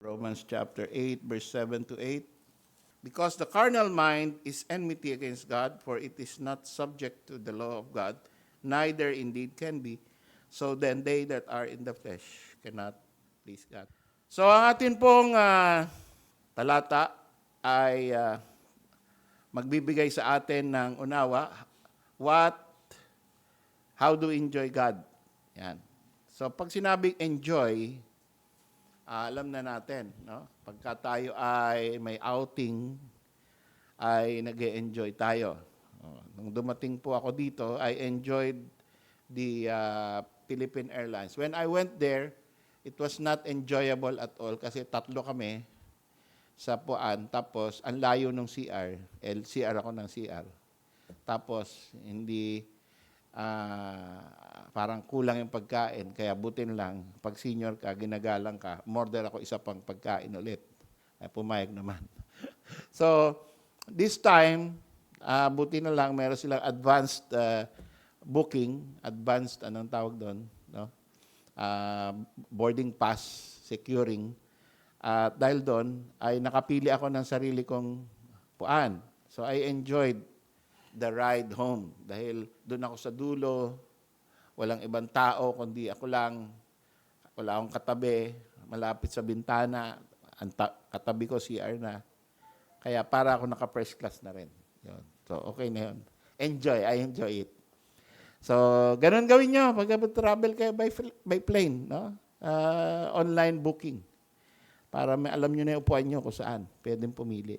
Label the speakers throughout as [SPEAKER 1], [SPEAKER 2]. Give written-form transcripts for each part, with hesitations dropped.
[SPEAKER 1] Romans chapter 8, verse 7 to 8. Because the carnal mind is enmity against God, for it is not subject to the law of God, neither indeed can be. So then they that are in the flesh cannot please God. So ang atin pong talata ay magbibigay sa atin ng unawa, how do we enjoy God? Yan. So pag sinabing enjoy, alam na natin, no? Pagka tayo ay may outing, ay nag-e-enjoy tayo. Nung dumating po ako dito, I enjoyed the Philippine Airlines. When I went there, it was not enjoyable at all kasi tatlo kami sa Puan. Tapos, ang layo ng CR. LCR ako ng CR. Tapos, hindi parang kulang yung pagkain, kaya butin lang, pag senior ka, ginagalang ka, order ako isa pang pagkain ulit. Ay, pumayag naman. So, this time, buti na lang, meron silang advanced booking, advanced, anong tawag doon, no? Boarding pass, securing. Dahil doon, ay nakapili ako ng sarili kong puan. So, I enjoyed the ride home. Dahil doon ako sa dulo, walang ibang tao, kundi ako lang, wala akong katabi, malapit sa bintana, katabi ko CR na. Kaya para ako naka-first class na rin. Yun. So, okay na yun. Enjoy, I enjoy it. So, ganun gawin nyo pag travel kayo by plane, no? Online booking. Para may alam nyo na yung upuan nyo kung saan. Pwedeng pumili.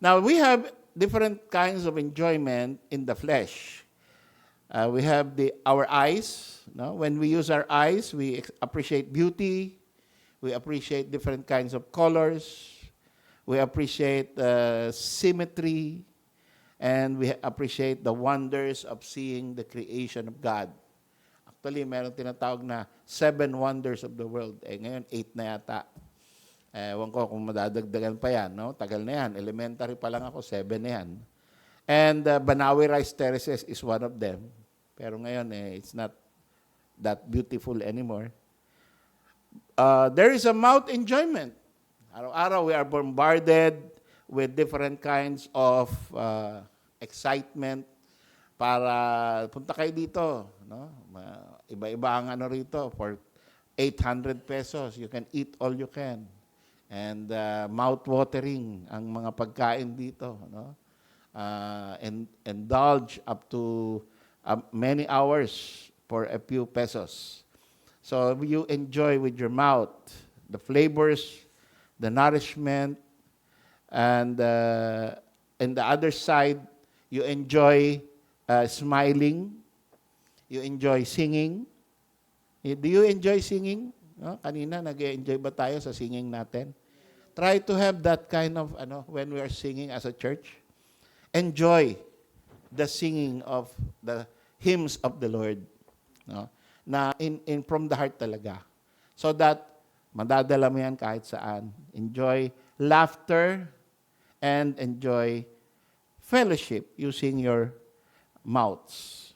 [SPEAKER 1] Now, we have different kinds of enjoyment in the flesh. We have our eyes. No? When we use our eyes, we appreciate beauty. We appreciate different kinds of colors. We appreciate symmetry. And we appreciate the wonders of seeing the creation of God. Actually, meron tinatawag na 7 wonders of the world. Ngayon, 8 na yata. Ewan ko kung madadagdagan pa yan. No? Tagal na yan. Elementary pa lang ako, 7 na yan. And Banawi Rice Terraces is one of them. Pero ngayon, it's not that beautiful anymore. There is a mouth enjoyment. Araw-araw, we are bombarded with different kinds of excitement para punta kayo dito. No? Iba-iba ang ano rito. For 800 pesos, you can eat all you can. And mouth-watering ang mga pagkain dito. No? And indulge up to many hours for a few pesos. So you enjoy with your mouth the flavors, the nourishment, and in the other side, you enjoy smiling, you enjoy singing. Do you enjoy singing? No? Kanina, nag-enjoy ba tayo sa singing natin? Try to have that kind of, when we are singing as a church. Enjoy the singing of the hymns of the Lord. No? Na from the heart talaga. So that, madadala mo yan kahit saan. Enjoy laughter and enjoy fellowship using your mouths.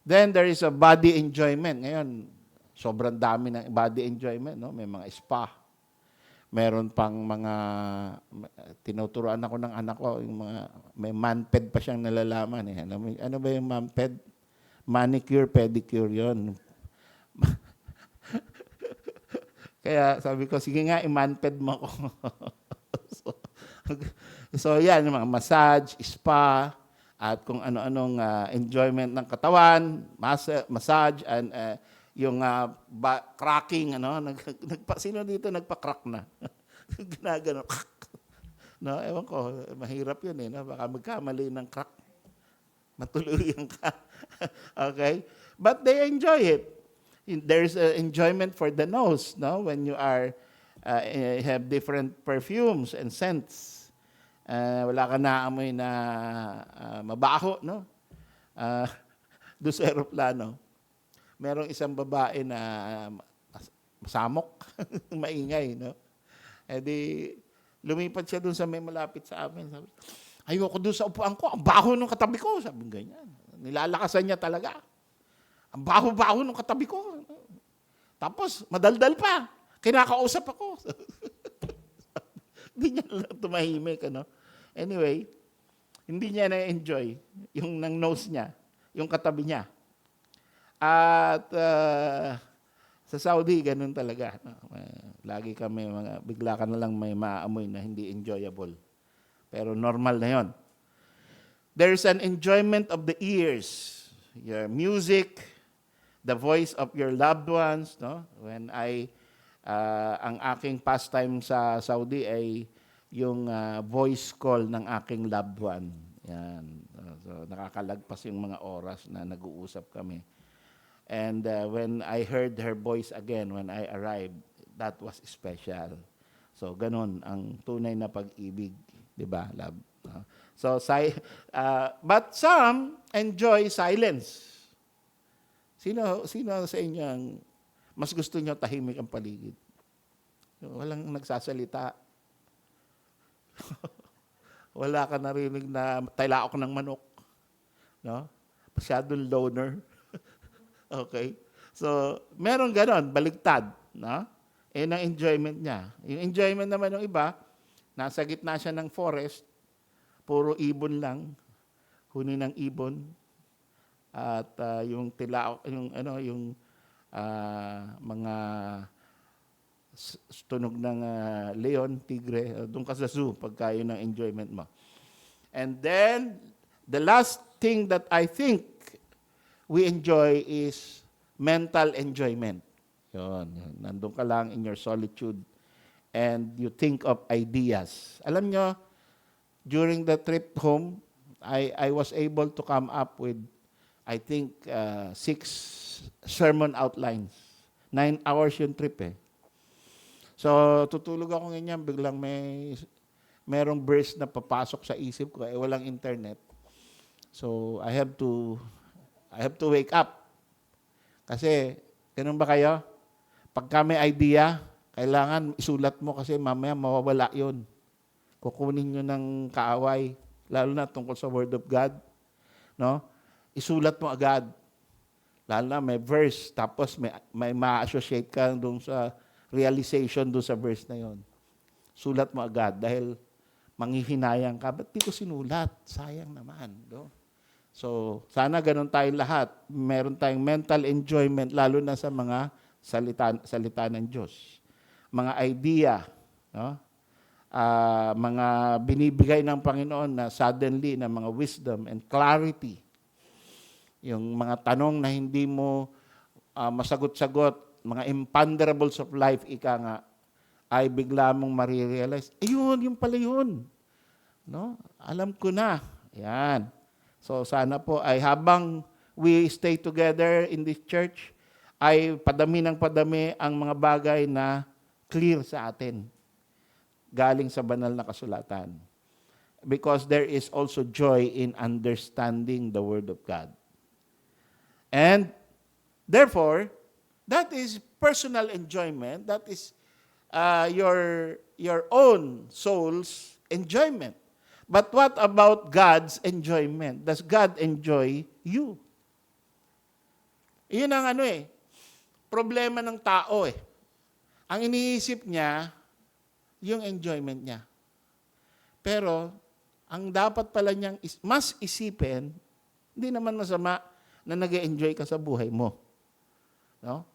[SPEAKER 1] Then there is a body enjoyment. Ngayon, sobrang dami ng body enjoyment. No? May mga spa. Meron pang mga, tinuturuan ako ng anak ko, yung mga, may manped pa siyang nalalaman. Ano ba yung manped? Manicure, pedicure, yon. Kaya sabi ko, sige nga, i-manped mo ko. So yan, yung mga massage, spa, at kung ano-anong enjoyment ng katawan, massage, and yung cracking, sino dito nagpa-crack na? Ginagano. No, ewan ko, mahirap yun no? Baka magkamali ng crack. Matuluyan ka. Okay? But they enjoy it. There's enjoyment for the nose, no? When you are have different perfumes and scents. Wala ka naamoy na mabaho, no? Doon sa aeroplano. Merong isang babae na masamok, maingay, no? Di, lumipat siya doon sa may malapit sa amin. Sabi, ayoko doon sa upuan ko, ang baho nung katabi ko. Sabi ganyan. Nilalakasan niya talaga. Ang baho-baho nung katabi ko. Tapos, madaldal pa. Kinakausap ako. Hindi niya lang tumahimik, ano. Anyway, hindi niya na-enjoy yung nang nose niya, yung katabi niya. At sa Saudi, ganun talaga. No? Lagi kami, bigla ka na lang may maamoy na hindi enjoyable. Pero normal na yon. There's an enjoyment of the ears, your music, the voice of your loved ones. No? When ang aking pastime sa Saudi ay yung voice call ng aking loved one. Yan. So, nakakalagpas yung mga oras na nag-uusap kami. And when I heard her voice again when I arrived, that was special. So, ganun ang tunay na pag-ibig. Diba, love? But some enjoy silence. Sino sa inyo ang mas gusto nyo tahimik ang paligid? Walang nagsasalita. Wala ka narinig na taylaok ng manok. No? Masyadong loner. Okay? So, meron ganon, baligtad. No? Ang enjoyment niya. Yung enjoyment naman ng iba, nasa gitna siya ng forest, puro ibon lang, huni ng ibon, at yung tilaok, yung mga tunog ng leon, tigre, doon ka sa zoo pagka yun ang enjoyment mo. And then, the last thing that I think we enjoy is mental enjoyment. Yun. Nandun ka lang in your solitude and you think of ideas. Alam nyo, during the trip home, I was able to come up with, I think, 6 sermon outlines. 9 hours yung trip eh. So, tutulog ako ganyan, biglang merong verse na papasok sa isip ko, walang internet. So, I have to wake up. Kasi, ganun ba kayo? Pagka may idea, kailangan isulat mo kasi mamaya mawawala yun. Kukunin nyo ng kaaway, lalo na tungkol sa Word of God. No? Isulat mo agad. Lalo na may verse, tapos may ma-associate ka doon sa realization doon sa verse na yon. Sulat mo agad dahil manghihinayang ka. Ba't di ko sinulat? Sayang naman. No? So, sana ganun tayong lahat. Meron tayong mental enjoyment, lalo na sa mga salita ng Diyos. Mga idea, no? Mga binibigay ng Panginoon na suddenly, na mga wisdom and clarity. Yung mga tanong na hindi mo masagot-sagot, mga imponderables of life, ika nga, ay bigla mong marirealize, yun pala yun. No? Alam ko na. Yan. So sana po ay habang we stay together in this church, ay padami ng padami ang mga bagay na clear sa atin. Galing sa banal na kasulatan. Because there is also joy in understanding the Word of God. And therefore, that is personal enjoyment. That is your own soul's enjoyment. But what about God's enjoyment? Does God enjoy you? Iyon ang problema ng tao eh. Ang iniisip niya, yung enjoyment niya. Pero, ang dapat pala niyang mas isipin, hindi naman masama na nag-enjoy ka sa buhay mo. No?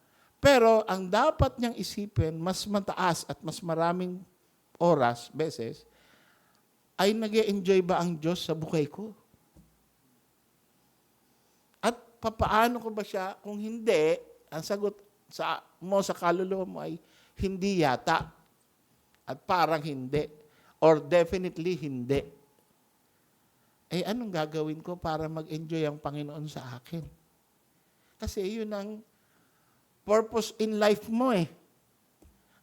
[SPEAKER 1] Pero, ang dapat niyang isipin, mas mataas at mas maraming oras, beses, ay nag-enjoy ba ang Diyos sa buhay ko? At papaano ko ba siya? Kung hindi, ang sagot sa kaluluwa mo ay hindi yata. At parang hindi. Or definitely hindi. Anong gagawin ko para mag-enjoy ang Panginoon sa akin? Kasi yun ang purpose in life mo eh.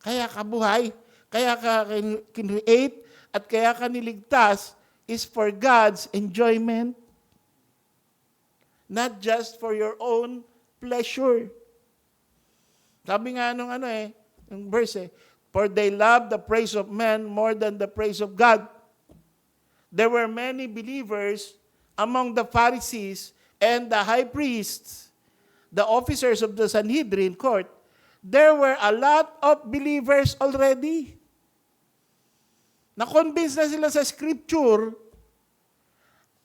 [SPEAKER 1] Kaya ka buhay, kaya ka create, at kaya ka niligtas is for God's enjoyment. Not just for your own pleasure. Sabi nga nung yung verse for they love the praise of men more than the praise of God. There were many believers among the Pharisees and the high priests, the officers of the Sanhedrin court, there were a lot of believers already. Na-convince na sila sa scripture,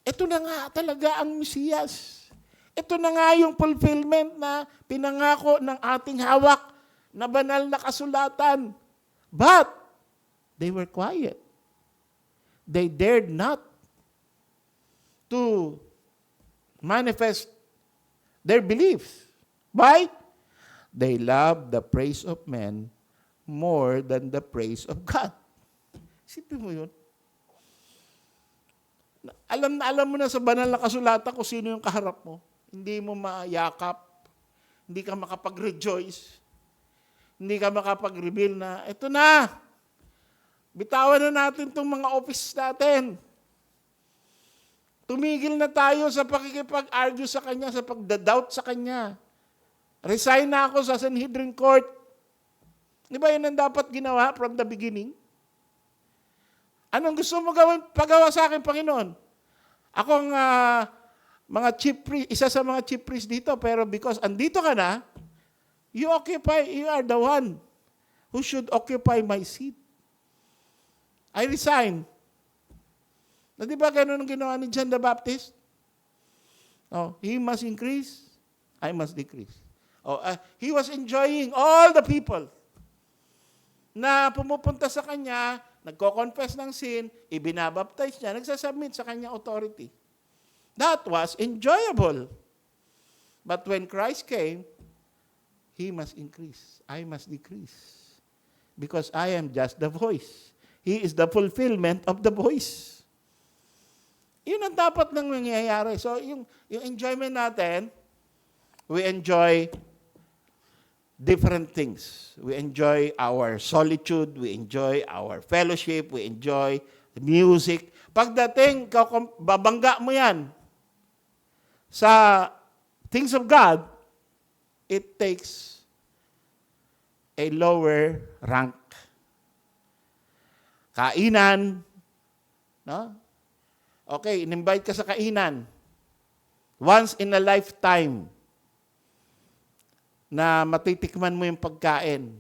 [SPEAKER 1] ito na nga talaga ang Mesiyas. Ito na nga yung fulfillment na pinangako ng ating hawak na banal na kasulatan. But, they were quiet. They dared not to manifest their beliefs. Why? They loved the praise of men more than the praise of God. Isipin mo yun. Alam mo na sa banal na kasulatan kung sino yung kaharap mo. Hindi mo mayakap. Hindi ka makapag-rejoice. Hindi ka makapag-reveal na, ito na. Bitawan na natin itong mga office natin. Tumigil na tayo sa pakikipag-argue sa Kanya, sa pagda-doubt sa Kanya. Resign na ako sa Sanhedrin Court. Di ba yun ang dapat ginawa from the beginning? Anong gusto mo gawin, pagawa sa akin, Panginoon? Ako ang mga chief priest, isa sa mga chief priest dito, pero because andito ka na, you are the one who should occupy my seat. I resign. Na di ba ganun ang ginawa ni John the Baptist? Oh, he must increase, I must decrease. Oh, he was enjoying all the people na pumupunta sa kanya, nagko-confess ng sin, ibinabaptize niya, nagsasubmit sa kanyang authority. That was enjoyable. But when Christ came, he must increase, I must decrease. Because I am just the voice. He is the fulfillment of the voice. Yun ang dapat nang nangyayari. So, yung enjoyment natin, we enjoy different things. We enjoy our solitude, we enjoy our fellowship, we enjoy music. Pagdating, babangga mo yan sa things of God, it takes a lower rank. Kainan, no? Okay, in-invite ka sa kainan. Once in a lifetime na matitikman mo yung pagkain.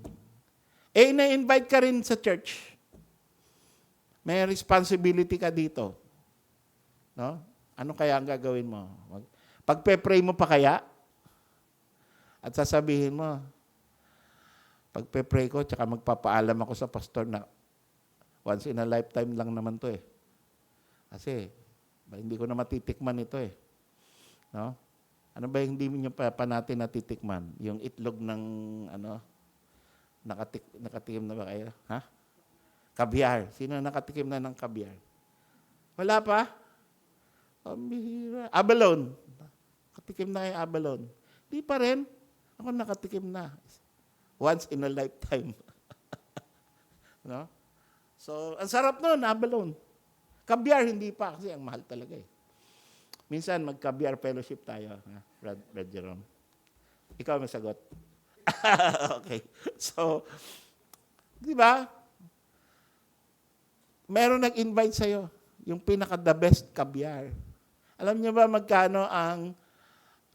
[SPEAKER 1] Eh, na-invite ka rin sa church. May responsibility ka dito. No? Ano kaya ang gagawin mo? Pagpe-pray mo pa kaya? At sasabihin mo, pagpe-pray ko, tsaka magpapaalam ako sa pastor na once in a lifetime lang naman to eh. Kasi, hindi ko na matitikman ito eh. No? Ano ba yung hindi nyo pa natin natitikman? Yung itlog ng, nakatikim na ba kayo? Ha? Kabyar. Sino nakatikim na ng kabyar? Wala pa? Pambihira. Abalone. Nakatikim na yung abalone. Di pa rin. Ako nakatikim na. Once in a lifetime. No? So, ang sarap nun, abalone. Kabyar, hindi pa kasi ang mahal talaga eh. Minsan, mag-kabyar fellowship tayo. Brad Jerome. Ikaw ang masagot. Okay. So, di ba? Meron nag-invite sa'yo. Yung pinaka-the best kabyar. Alam niyo ba magkano ang,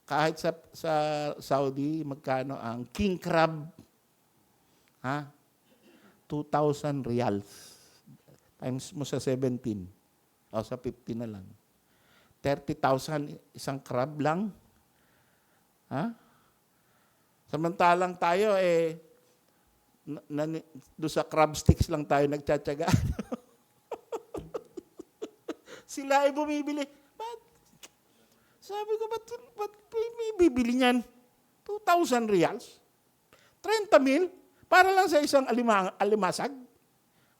[SPEAKER 1] kahit sa Saudi, magkano ang king crab? Ha? 2,000 reals. Times mo sa 17. O sa 50 na lang. 30,000 isang crab lang. Ha? Samantalang tayo doon sa crab sticks lang tayo nagtsatsaga. Sila ay bumibili. Sabi ko, ba't may bibili niyan? 2,000 reals? 30,000? Para lang sa isang alimasag?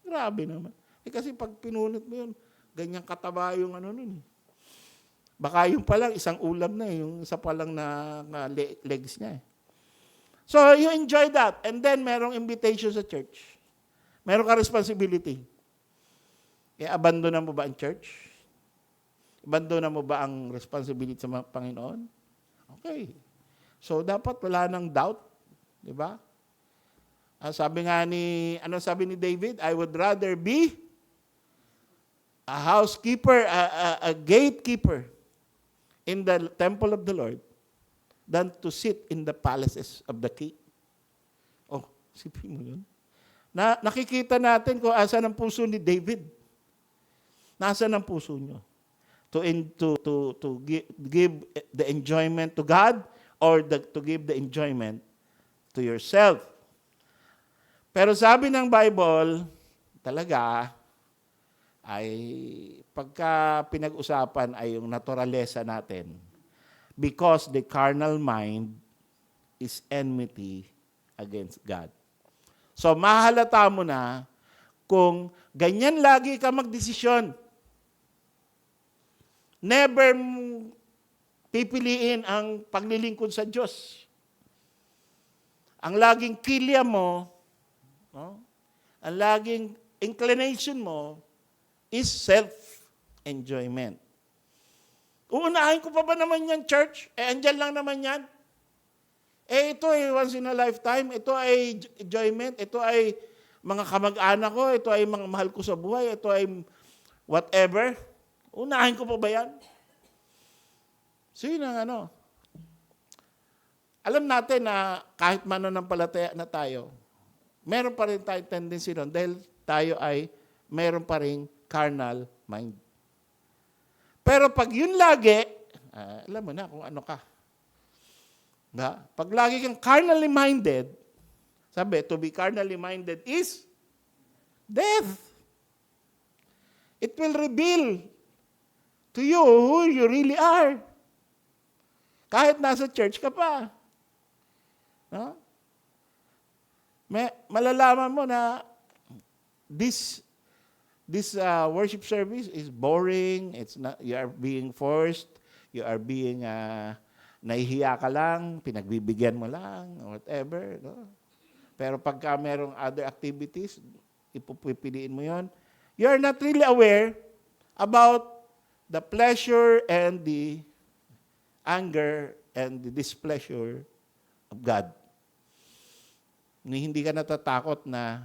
[SPEAKER 1] Grabe naman. Kasi pag pinunit mo yun, ganyang kataba yung nun. Baka yung pa lang, isang ulam na yung isa pa lang na legs niya eh. So, you enjoy that. And then, merong invitation sa church. Meron ka responsibility. Abandonan mo ba ang church? Abandonan mo ba ang responsibility sa mga Panginoon? Okay. So, dapat wala nang doubt. Di ba? Sabi ni David? I would rather be a housekeeper, a gatekeeper in the temple of the Lord than to sit in the palaces of the king. Isipin mo yun. Nakikita natin kung asan ang puso ni David. Nasaan ang puso nyo? To give the enjoyment to God or to give the enjoyment to yourself. Pero sabi ng Bible, talaga, ay pagka pinag-usapan ay yung naturalesa natin. Because the carnal mind is enmity against God. So, mahalata mo na kung ganyan lagi ka magdesisyon. Never pipiliin ang paglilingkod sa Diyos. Ang laging kilya mo, no? Ang laging inclination mo is self-enjoyment. Uunahin ko pa ba naman yan, church? Andyan lang naman yan. Ito ay once in a lifetime. Ito ay enjoyment. Ito ay mga kamag-anak ko. Ito ay mga mahal ko sa buhay. Ito ay whatever. Unahin ko pa ba yan? So yun ang ano. Alam natin na kahit mananampalataya na tayo, meron pa rin tayong tendency doon dahil tayo ay meron pa rin carnal mind. Pero pag yun lagi, alam mo na kung ano ka. Pag lagi kang carnally minded, sabi, to be carnally minded is death. It will reveal to you who you really are. Kahit nasa church ka pa. No? Malalaman mo na this worship service is boring. It's not, you are being forced. You are being nahihiya ka lang, pinagbibigyan mo lang, whatever. No? Pero pagka merong other activities, ipupipiliin mo yon. You are not really aware about the pleasure and the anger and the displeasure of God. Hindi ka natatakot na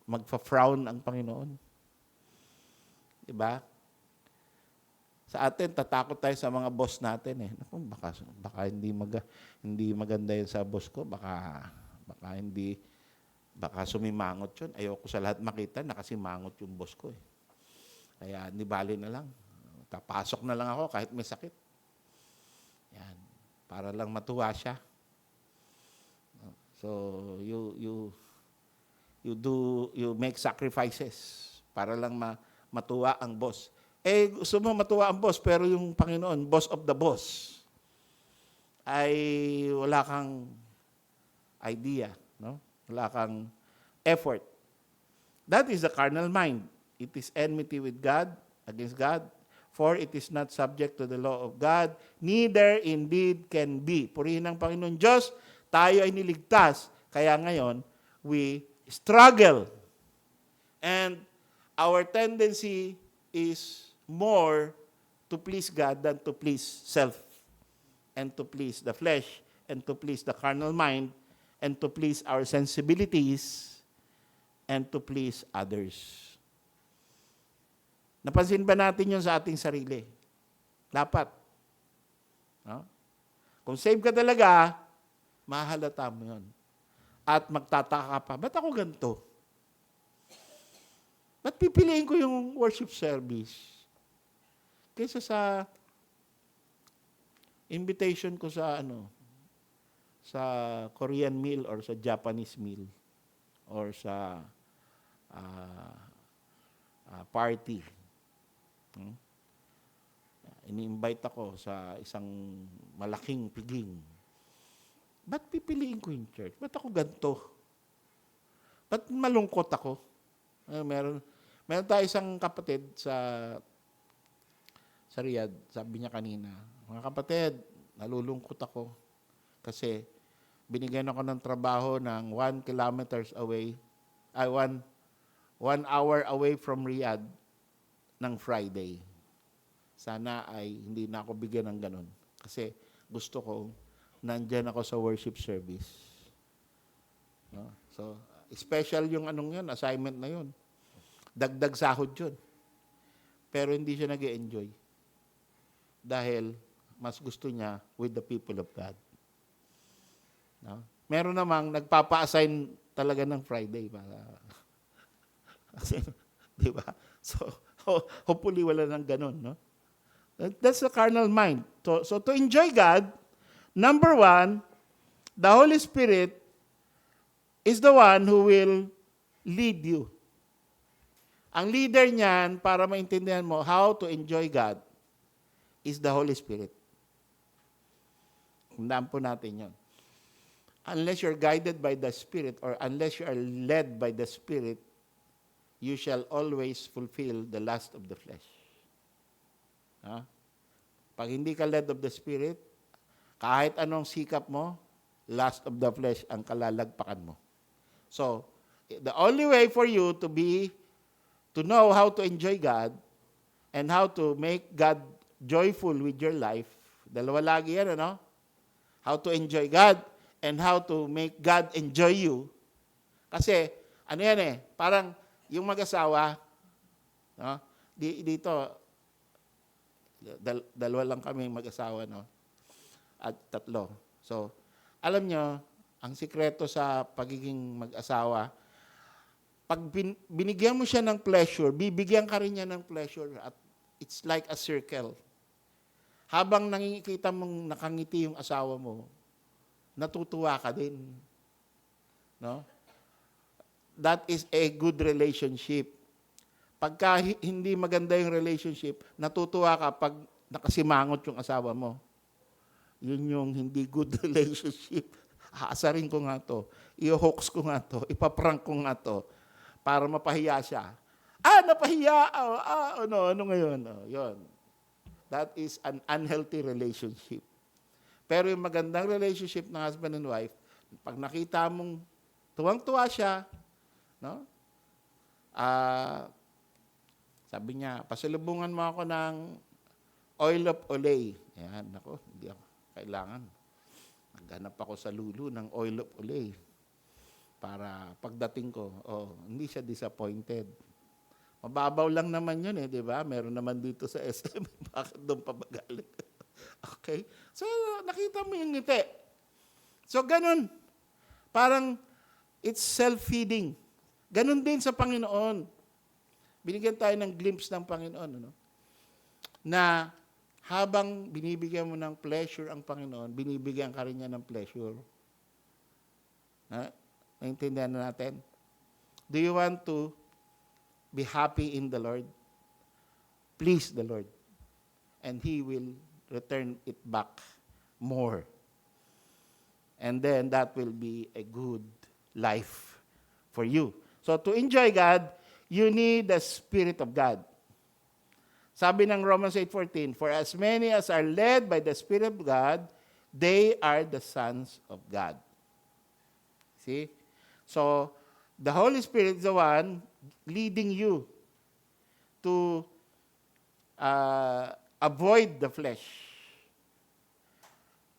[SPEAKER 1] magfa-frown ang Panginoon. Diba? Sa atin, tatakot tayo sa mga boss natin eh. Naku, baka hindi maganda yun sa boss ko. Baka sumimangot yun. Ayoko sa lahat makita, nakasimangot yung boss ko eh. Kaya hindi bali na lang. Papasok na lang ako kahit may sakit. Yan. Para lang matuwa siya. So, you make sacrifices para lang matuwa ang boss. Gusto mo matuwa ang boss, pero yung Panginoon, boss of the boss, ay wala kang idea, no? Wala kang effort. That is the carnal mind. It is enmity with God, against God, for it is not subject to the law of God, neither indeed can be. Purihin ang Panginoon Diyos, tayo ay niligtas, kaya ngayon, we struggle. And our tendency is more to please God than to please self, and to please the flesh, and to please the carnal mind, and to please our sensibilities, and to please others. Napansin ba natin yun sa ating sarili? Dapat. No? Kung save ka talaga, mahalata mo yun. At magtataka pa, ba't ako ganito? Ba't pipiliin ko yung worship service? Kaysa sa invitation ko sa sa Korean meal or sa Japanese meal or sa party. Ini-invite ako sa isang malaking piging. Ba't pipiliin ko yung church? Ba't ako ganito? Ba't malungkot ako? Meron tayo isang kapatid sa Riyadh, sabi niya kanina, mga kapatid, nalulungkot ako kasi binigyan ako ng trabaho ng 1 kilometers away, 1 hour away from Riyadh ng Friday. Sana ay hindi na ako bigyan ng ganun kasi gusto ko nandyan ako sa worship service. No? So, special yung assignment na yun. Dagdag sahod yun. Pero hindi siya nag-e-enjoy. Dahil mas gusto niya with the people of God. No? Meron namang nagpapa-assign talaga ng Friday. Kasi, di ba? So, hopefully wala nang ganun, no? That's the carnal mind. So to enjoy God, number one, the Holy Spirit is the one who will lead you. Ang leader niyan, para maintindihan mo how to enjoy God, is the Holy Spirit. Tandaan po natin yun. Unless you're guided by the Spirit or unless you are led by the Spirit, you shall always fulfill the lust of the flesh. Pag hindi ka led of the Spirit, kahit anong sikap mo, lust of the flesh ang kalalagpakan mo. So, the only way for you to know how to enjoy God and how to make God joyful with your life, dalawa lagi yan, ano? How to enjoy God and how to make God enjoy you. Kasi, ano yan parang yung mag-asawa, no? Dito, dalawa lang kami mag-asawa, no? At tatlo. So, alam nyo, ang sikreto sa pagiging mag-asawa, pag binigyan mo siya ng pleasure, bibigyan ka rin niya ng pleasure at it's like a circle. Habang nakikita mong nakangiti yung asawa mo, natutuwa ka din. No? That is a good relationship. Pagka hindi maganda yung relationship, natutuwa ka pag nakasimangot yung asawa mo. Yun yung hindi good relationship. Aasarin ko nga to, i-hoax ko nga to, ipaprank ko nga to, para mapahiya siya. Napahiya! Ano ngayon? Yun. That is an unhealthy relationship. Pero yung magandang relationship ng husband and wife, pag nakita mong tuwang-tuwa siya, no? Sabi niya, pasalubungan mo ako ng oil of Olay. Yan, ako, hindi ako kailangan. Naghanap ako sa Lulu ng oil of Olay. Para pagdating ko, hindi siya disappointed. Mababaw lang naman yun di ba? Meron naman dito sa SM. Bakit doon pa magalit? Okay? So, nakita mo yung ngiti. So, ganun. Parang, it's self-feeding. Ganun din sa Panginoon. Binigyan tayo ng glimpse ng Panginoon, na habang binibigyan mo ng pleasure ang Panginoon, binibigyan ka rin niya ng pleasure. Naintindihan na natin? Do you want to be happy in the Lord? Please the Lord. And He will return it back more. And then that will be a good life for you. So to enjoy God, you need the Spirit of God. Sabi ng Romans 8:14, for as many as are led by the Spirit of God, they are the sons of God. See? So, the Holy Spirit is the one leading you to avoid the flesh.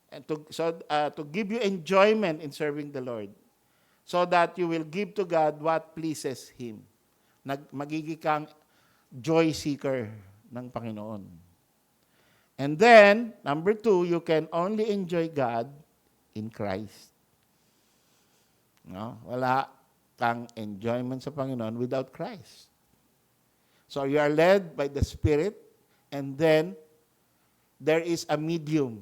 [SPEAKER 1] And to give you enjoyment in serving the Lord. So that you will give to God what pleases Him. Magiging kang joy seeker ng Panginoon. And then, number 2, you can only enjoy God in Christ. No? Wala kang enjoyment sa Panginoon without Christ. So you are led by the Spirit, and then there is a medium.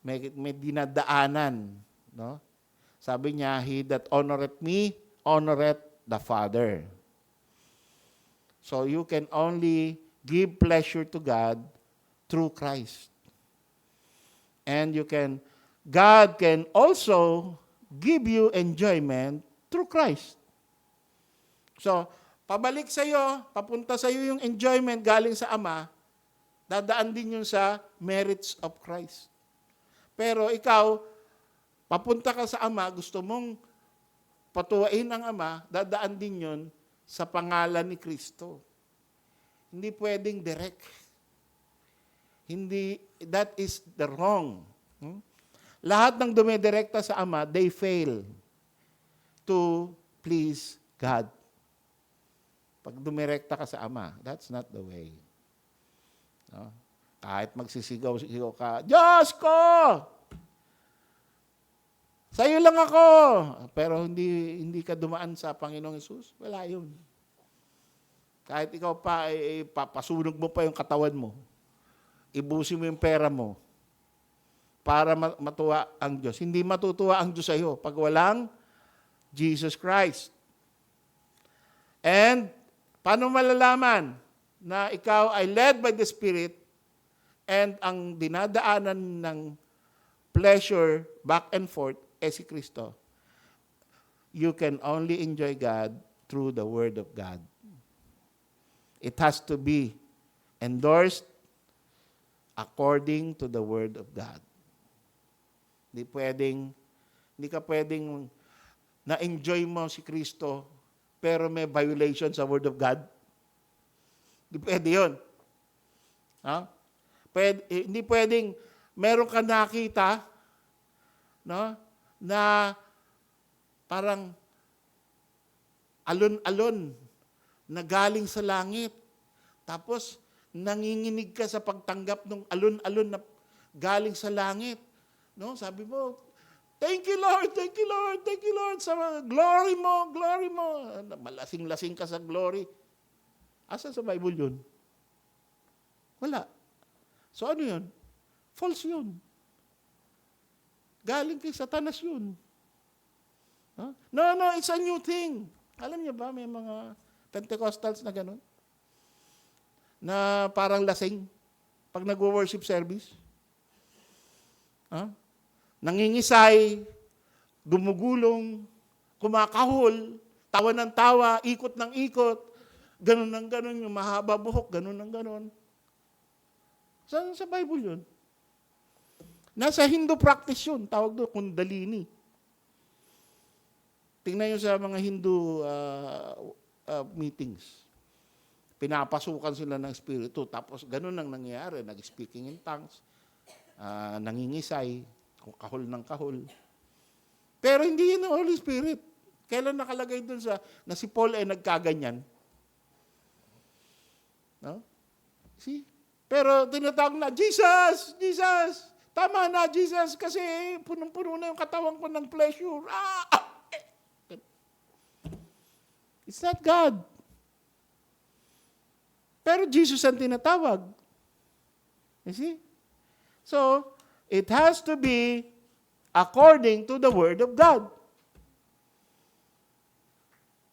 [SPEAKER 1] May dinadaanan. No? Sabi niya, he that honoreth me, honoreth the Father. So you can only give pleasure to God through Christ. And God can also give you enjoyment through Christ. So, pabalik sa iyo, papunta sa iyo yung enjoyment galing sa Ama, dadaan din yun sa merits of Christ. Pero ikaw, papunta ka sa Ama, gusto mong patuwain ang Ama, dadaan din yun sa pangalan ni Kristo. Hindi pwedeng direct. That is the wrong. Lahat ng dumidirekta sa Ama, they fail to please God. Pag dumirekta ka sa Ama, that's not the way. No? Kahit magsisigaw-sigaw ka, Diyos ko! Sa iyo lang ako. Pero hindi ka dumaan sa Panginoong Hesus, wala yun. Kahit ikaw pa, papasunog mo pa yung katawan mo. Ibusin mo yung pera mo para matuwa ang Diyos. Hindi matutuwa ang Diyos sa iyo pag walang Jesus Christ. And, paano malalaman na ikaw ay led by the Spirit and ang dinadaanan ng pleasure back and forth si Kristo? You can only enjoy God through the Word of God. It has to be endorsed according to the Word of God. Hindi ka pwedeng na-enjoy mo si Kristo pero may violation sa Word of God. Hindi pwede yun. Ha? Hindi pwedeng meron ka nakita, no, na parang alon-alon na galing sa langit. Tapos, nanginginig ka sa pagtanggap ng alon-alon na galing sa langit. No? Sabi mo, thank you Lord, thank you Lord, thank you Lord sa glory mo, glory mo. Malasing-lasing ka sa glory. Asa sa Bible yun? Wala. So ano yun? False yun. Galing kay Satanas yun. Huh? No, it's a new thing. Alam niyo ba, may mga Pentecostals na gano'n? Na parang lasing pag nag-worship service. Huh? Nangingisay, gumugulong, kumakahol, tawa ng tawa, ikot ng ikot, ganun ng ganun, yung mahaba buhok, ganun ng ganun. Saan sa Bible yun? Nasa Hindu practice yun, tawag doon, Kundalini. Tingnan nyo sa mga Hindu meetings. Pinapasukan sila ng Espiritu, tapos ganun ang nangyayari, nag-speaking in tongues, nangingisay, kahol ng kahol. Pero hindi yun ang Holy Spirit. Kailan nakalagay doon na si Paul ay nagkaganyan? No? See? Pero tinatawag na, Jesus! Jesus! Tama na, Jesus, kasi punong-puno na yung katawan ko ng pleasure. It's not God. Pero Jesus ang tinatawag. You see? So, it has to be according to the Word of God.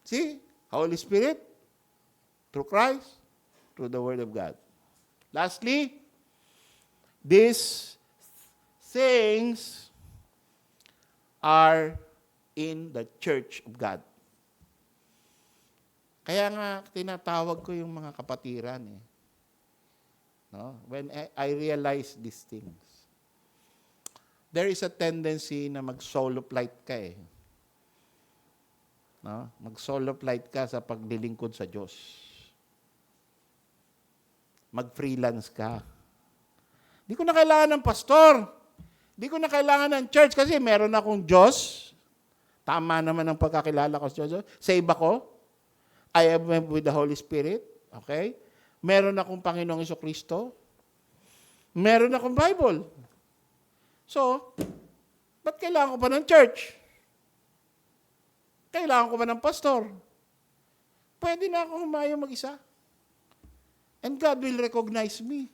[SPEAKER 1] See? Holy Spirit, through Christ, through the Word of God. Lastly, these things are in the church of God. Kaya nga, tinatawag ko yung mga kapatiran. No? When I realize these things, there is a tendency na mag-solo flight ka . No? Mag-solo flight ka sa paglilingkod sa Diyos. Mag-freelance ka. Di ko na kailangan ng pastor. Di ko na kailangan ng church kasi meron akong Diyos. Tama naman ang pagkakilala ko sa Diyos. Save ako. I am with the Holy Spirit. Okay? Meron akong Panginoong Jesucristo. Meron akong Bible. So, ba't kailangan ko pa ng church? Kailangan ko ba ng pastor? Pwede na akong humayo mag-isa. And God will recognize me.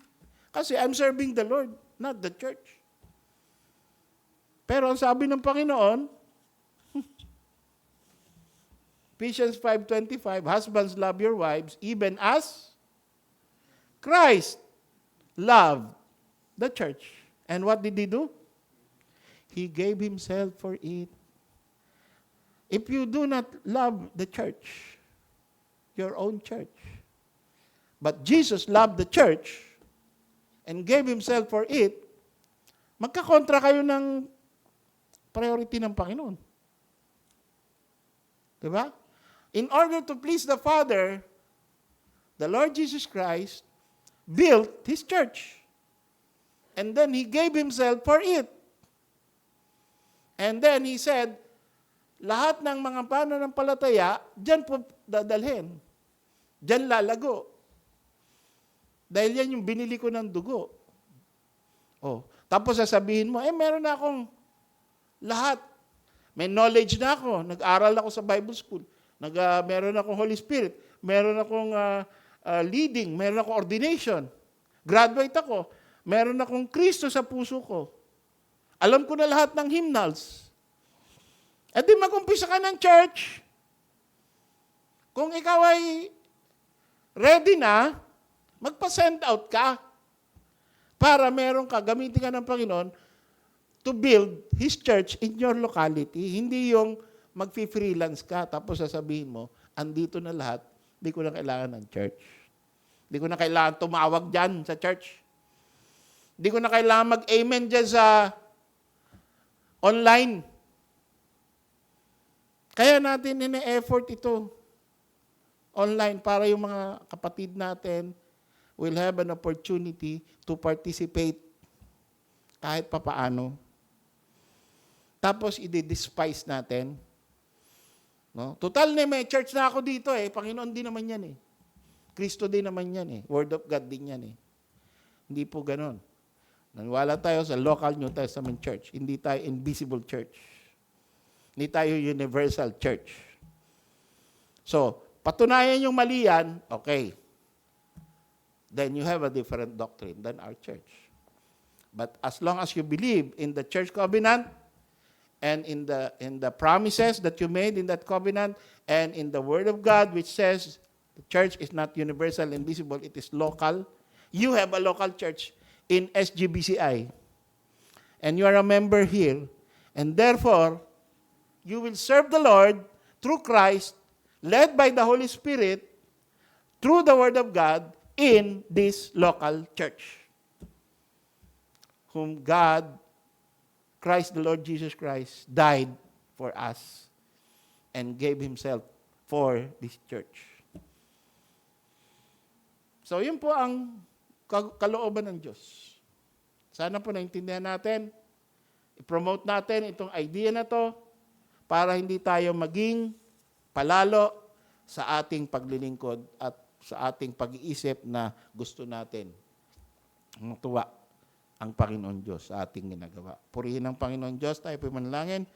[SPEAKER 1] Kasi I'm serving the Lord, not the church. Pero ang sabi ng Panginoon, Ephesians 5:25, husbands, love your wives, even as Christ loved the church. And what did He do? He gave Himself for it. If you do not love the church, your own church, but Jesus loved the church and gave Himself for it, magkakontra kayo ng priority ng Panginoon. Diba? In order to please the Father, the Lord Jesus Christ built His church. And then He gave Himself for it. And then He said, lahat ng mga pananampalataya, dyan po dadalhin. Dyan lalago. Dahil yan yung binili ko ng dugo. Oh, tapos sasabihin mo, meron na akong lahat. May knowledge na ako. Nag-aral ako sa Bible school. Meron akong Holy Spirit. Meron akong leading. Meron akong ordination. Graduate ako. Meron akong Kristo sa puso ko. Alam ko na lahat ng hymnals. E di mag-umpisa ka ng church. Kung ikaw ay ready na, magpa-send out ka para meron ka, gamitin ka ng Panginoon to build His church in your locality. Hindi yung mag-freelance ka, tapos sasabihin mo, andito na lahat, hindi ko na kailangan ng church. Hindi ko na kailangan tumawag dyan sa church. Hindi ko na kailangan mag-amen dyan sa online. Kaya natin ine-effort ito online para yung mga kapatid natin will have an opportunity to participate kahit papaano. Tapos i-despise natin. No? Total na may church na ako dito Panginoon din naman yan Kristo din naman yan Word of God din yan Hindi po ganon. Naniwala tayo sa local New Testament church. Hindi tayo invisible church. Hindi tayo universal church. So, patunayan yung mali yan, okay. Then you have a different doctrine than our church. But as long as you believe in the church covenant and in the promises that you made in that covenant and in the Word of God which says the church is not universal and visible, it is local. You have a local church in SGBCI. And you are a member here. And therefore, you will serve the Lord through Christ, led by the Holy Spirit, through the Word of God, in this local church. Whom God, Christ the Lord Jesus Christ, died for us and gave Himself for this church. So, yun po ang kalooban ng Diyos. Sana po naintindihan natin, i-promote natin itong idea na to para hindi tayo maging palalo sa ating paglilingkod at sa ating pag-iisip na gusto natin matuwa ang Panginoon Diyos sa ating ginagawa. Purihin ang Panginoon Diyos, tayo po manalangin.